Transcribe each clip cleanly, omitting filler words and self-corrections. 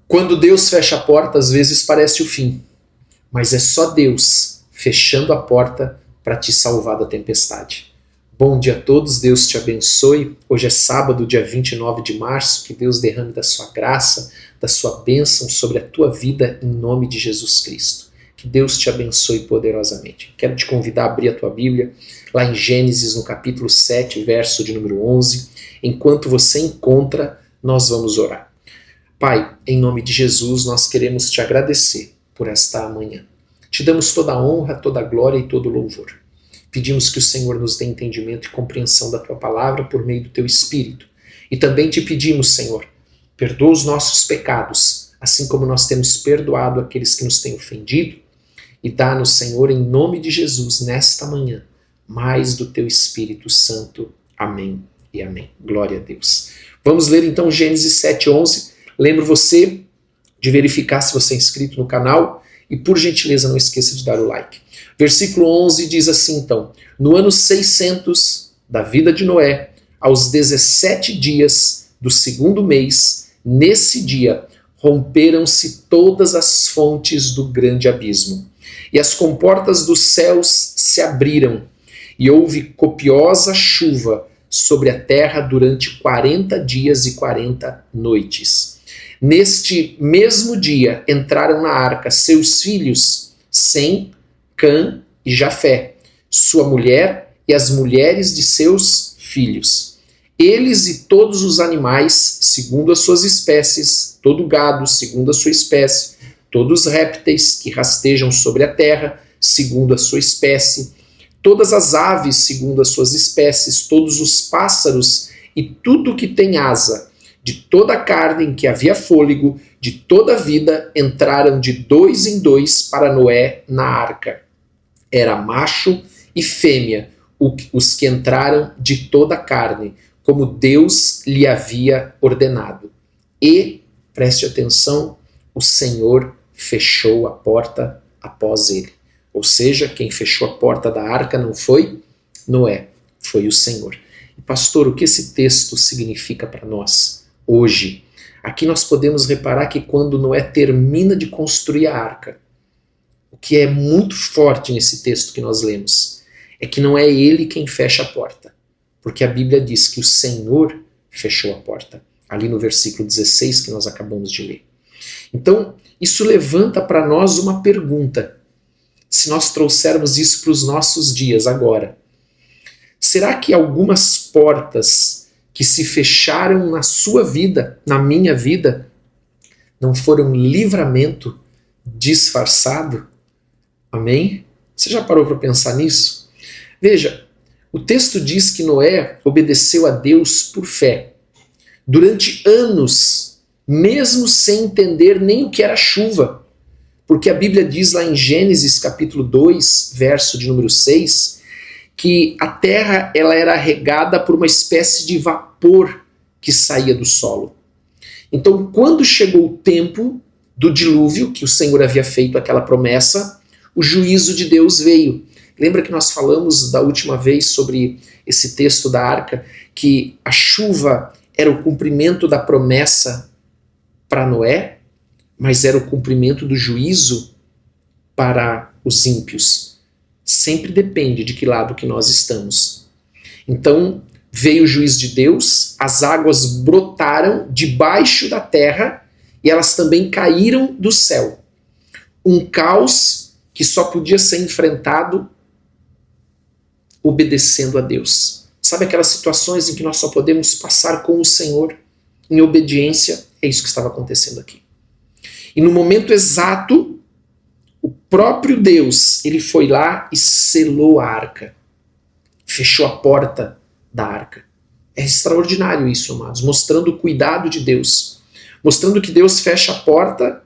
Quando Deus fecha a porta, às vezes parece o fim, mas é só Deus fechando a porta para te salvar da tempestade. Bom dia a todos, Deus te abençoe. Hoje é sábado, dia 29 de março, que Deus derrame da sua graça, da sua bênção sobre a tua vida em nome de Jesus Cristo. Que Deus te abençoe poderosamente. Quero te convidar a abrir a tua Bíblia, lá em Gênesis, no capítulo 7, verso de número 11. Enquanto você encontra, nós vamos orar. Pai, em nome de Jesus, nós queremos te agradecer por esta manhã. Te damos toda a honra, toda a glória e todo o louvor. Pedimos que o Senhor nos dê entendimento e compreensão da tua palavra por meio do teu Espírito. E também te pedimos, Senhor, perdoa os nossos pecados, assim como nós temos perdoado aqueles que nos têm ofendido. E dá-nos, Senhor, em nome de Jesus, nesta manhã, mais do teu Espírito Santo. Amém e amém. Glória a Deus. Vamos ler então Gênesis 7:11. Lembro você de verificar se você é inscrito no canal e, por gentileza, não esqueça de dar o like. Versículo 11 diz assim, então: no ano 600 da vida de Noé, aos 17 dias do segundo mês, nesse dia, romperam-se todas as fontes do grande abismo, e as comportas dos céus se abriram, e houve copiosa chuva sobre a terra durante 40 dias e 40 noites. Neste mesmo dia entraram na arca seus filhos, Sem, Cã e Jafé, sua mulher e as mulheres de seus filhos. Eles e todos os animais, segundo as suas espécies, todo gado, segundo a sua espécie, todos os répteis que rastejam sobre a terra, segundo a sua espécie, todas as aves, segundo as suas espécies, todos os pássaros e tudo que tem asa, de toda a carne em que havia fôlego, de toda a vida, entraram de 2 em 2 para Noé na arca. Era macho e fêmea os que entraram de toda a carne, como Deus lhe havia ordenado. E, preste atenção, o Senhor fechou a porta após ele. Ou seja, quem fechou a porta da arca não foi Noé, foi o Senhor. E, pastor, o que esse texto significa para nós hoje? Aqui nós podemos reparar que quando Noé termina de construir a arca, o que é muito forte nesse texto que nós lemos, é que não é ele quem fecha a porta, porque a Bíblia diz que o Senhor fechou a porta, ali no versículo 16 que nós acabamos de ler. Então, isso levanta para nós uma pergunta, se nós trouxermos isso para os nossos dias agora. Será que algumas portas que se fecharam na sua vida, na minha vida, não foram livramento disfarçado? Amém? Você já parou para pensar nisso? Veja, o texto diz que Noé obedeceu a Deus por fé. Durante anos, mesmo sem entender nem o que era chuva. Porque a Bíblia diz lá em Gênesis capítulo 2, verso de número 6, que a terra ela era regada por uma espécie de vapor que saía do solo. Então, quando chegou o tempo do dilúvio, que o Senhor havia feito aquela promessa, o juízo de Deus veio. Lembra que nós falamos da última vez sobre esse texto da arca, que a chuva era o cumprimento da promessa para Noé, mas era o cumprimento do juízo para os ímpios. Sempre depende de que lado que nós estamos. Então, veio o juízo de Deus, as águas brotaram debaixo da terra e elas também caíram do céu. Um caos que só podia ser enfrentado obedecendo a Deus. Sabe aquelas situações em que nós só podemos passar com o Senhor em obediência? É isso que estava acontecendo aqui. E no momento exato, o próprio Deus, ele foi lá e selou a arca. Fechou a porta da arca. É extraordinário isso, amados, mostrando o cuidado de Deus. Mostrando que Deus fecha a porta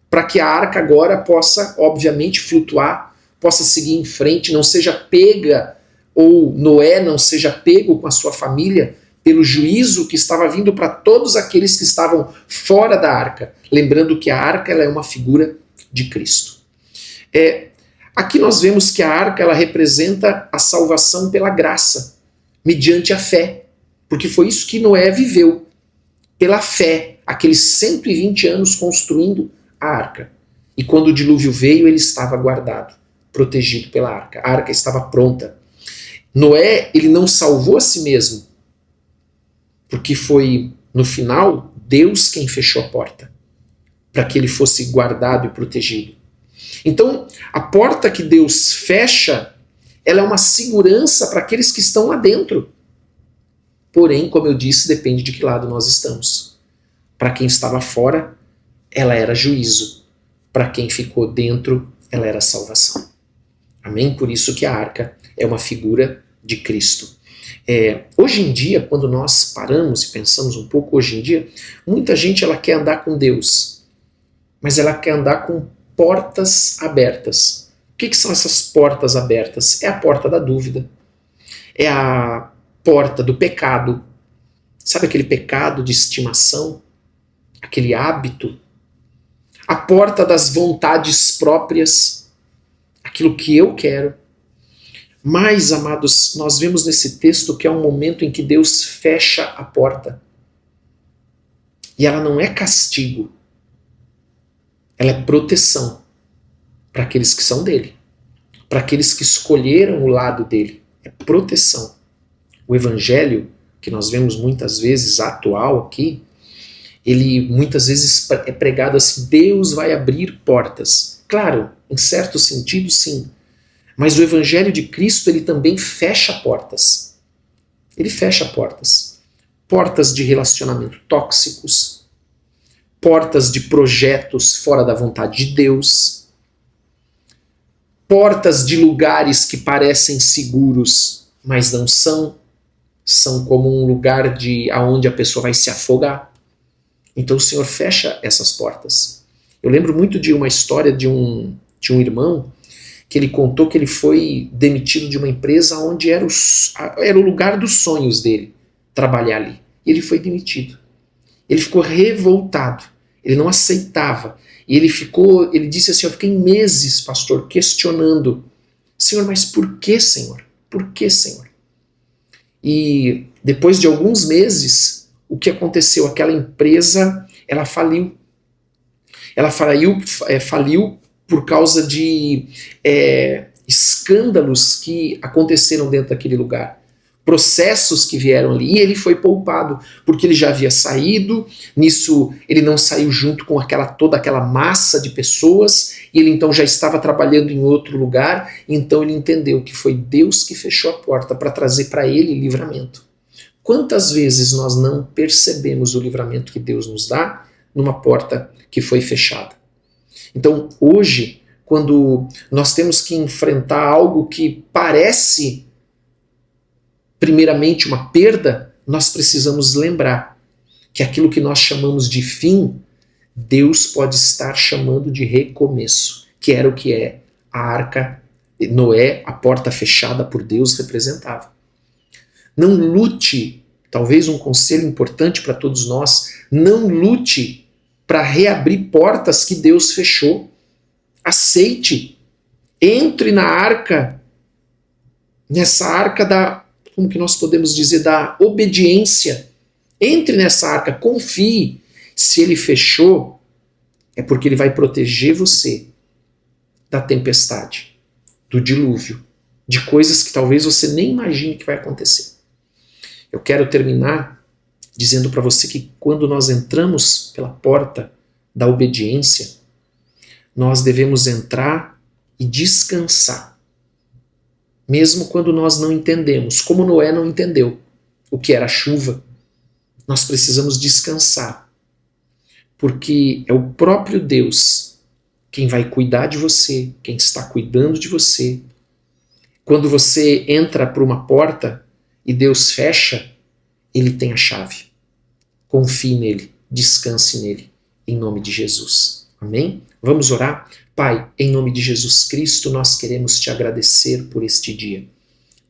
para que a arca agora possa, obviamente, flutuar, possa seguir em frente, não seja pega, ou Noé não seja pego com a sua família pelo juízo que estava vindo para todos aqueles que estavam fora da arca. Lembrando que a arca ela é uma figura de Cristo. Aqui nós vemos que a arca ela representa a salvação pela graça, mediante a fé. Porque foi isso que Noé viveu. Pela fé, aqueles 120 anos construindo a arca. E quando o dilúvio veio, ele estava guardado, protegido pela arca. A arca estava pronta. Noé, ele não salvou a si mesmo, porque foi, no final, Deus quem fechou a porta, para que ele fosse guardado e protegido. Então, a porta que Deus fecha, ela é uma segurança para aqueles que estão lá dentro. Porém, como eu disse, depende de que lado nós estamos. Para quem estava fora, ela era juízo. Para quem ficou dentro, ela era salvação. Amém? Por isso que a arca é uma figura de Cristo. Hoje em dia, quando nós paramos e pensamos um pouco, hoje em dia, muita gente ela quer andar com Deus, mas ela quer andar com portas abertas. O que são essas portas abertas? É a porta da dúvida. É a porta do pecado. Sabe aquele pecado de estimação? Aquele hábito? A porta das vontades próprias. Aquilo que eu quero. Mas, amados, nós vemos nesse texto que é um momento em que Deus fecha a porta. E ela não é castigo. Ela é proteção para aqueles que são dele. Para aqueles que escolheram o lado dele. É proteção. O evangelho, que nós vemos muitas vezes atual aqui, ele muitas vezes é pregado assim, Deus vai abrir portas. Claro, em certo sentido sim, mas o evangelho de Cristo ele também fecha portas. Ele fecha portas. Portas de relacionamento tóxicos, portas de projetos fora da vontade de Deus, portas de lugares que parecem seguros, mas não são. São como um lugar aonde a pessoa vai se afogar. Então o Senhor fecha essas portas. Eu lembro muito de uma história de um irmão que ele contou que ele foi demitido de uma empresa onde era o lugar dos sonhos dele, trabalhar ali. E ele foi demitido. Ele ficou revoltado. Ele não aceitava. E ele disse assim, eu fiquei meses, pastor, questionando. Senhor, mas por que, Senhor? Por que, Senhor? E depois de alguns meses, o que aconteceu? Aquela empresa, ela faliu. Ela faliu por causa de escândalos que aconteceram dentro daquele lugar. Processos que vieram ali. E ele foi poupado, porque ele já havia saído. Nisso, ele não saiu junto com toda aquela massa de pessoas. E ele então já estava trabalhando em outro lugar. Então ele entendeu que foi Deus que fechou a porta para trazer para ele livramento. Quantas vezes nós não percebemos o livramento que Deus nos dá numa porta que foi fechada? Então, hoje, quando nós temos que enfrentar algo que parece, primeiramente, uma perda, nós precisamos lembrar que aquilo que nós chamamos de fim, Deus pode estar chamando de recomeço, que era o que a arca, Noé, a porta fechada por Deus, representava. Não lute, talvez um conselho importante para todos nós, não lute para reabrir portas que Deus fechou. Aceite. Entre na arca, nessa arca como que nós podemos dizer, da obediência. Entre nessa arca, confie. Se ele fechou, é porque ele vai proteger você da tempestade, do dilúvio, de coisas que talvez você nem imagine que vai acontecer. Eu quero terminar dizendo para você que quando nós entramos pela porta da obediência, nós devemos entrar e descansar. Mesmo quando nós não entendemos, como Noé não entendeu o que era chuva, nós precisamos descansar. Porque é o próprio Deus quem vai cuidar de você, quem está cuidando de você. Quando você entra por uma porta e Deus fecha, ele tem a chave. Confie nele, descanse nele, em nome de Jesus. Amém? Vamos orar? Pai, em nome de Jesus Cristo, nós queremos te agradecer por este dia.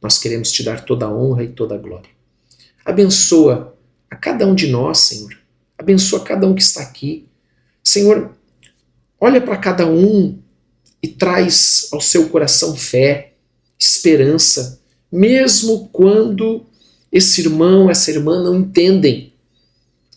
Nós queremos te dar toda a honra e toda a glória. Abençoa a cada um de nós, Senhor. Abençoa cada um que está aqui. Senhor, olha para cada um e traz ao seu coração fé, esperança, mesmo quando esse irmão, essa irmã não entendem.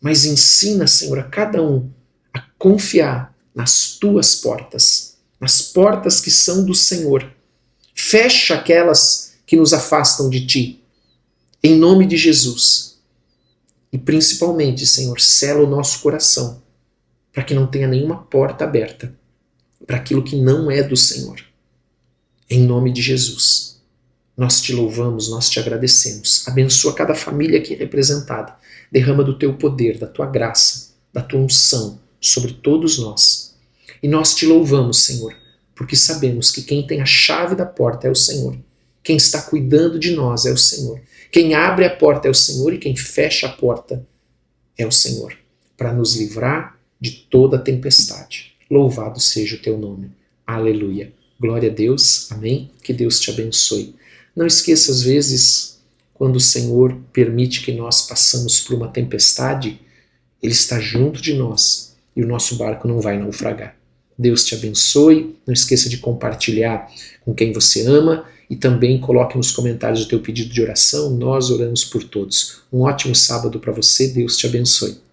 mas ensina, Senhor, a cada um a confiar nas tuas portas, nas portas que são do Senhor. Fecha aquelas que nos afastam de ti, em nome de Jesus. E principalmente, Senhor, sela o nosso coração, para que não tenha nenhuma porta aberta para aquilo que não é do Senhor. Em nome de Jesus. Nós te louvamos, nós te agradecemos. Abençoa cada família aqui representada. Derrama do teu poder, da tua graça, da tua unção sobre todos nós. E nós te louvamos, Senhor, porque sabemos que quem tem a chave da porta é o Senhor. Quem está cuidando de nós é o Senhor. Quem abre a porta é o Senhor e quem fecha a porta é o Senhor, para nos livrar de toda tempestade. Louvado seja o teu nome. Aleluia. Glória a Deus. Amém. Que Deus te abençoe. Não esqueça, às vezes, quando o Senhor permite que nós passamos por uma tempestade, Ele está junto de nós e o nosso barco não vai naufragar. Deus te abençoe. Não esqueça de compartilhar com quem você ama e também coloque nos comentários o teu pedido de oração. Nós oramos por todos. Um ótimo sábado para você. Deus te abençoe.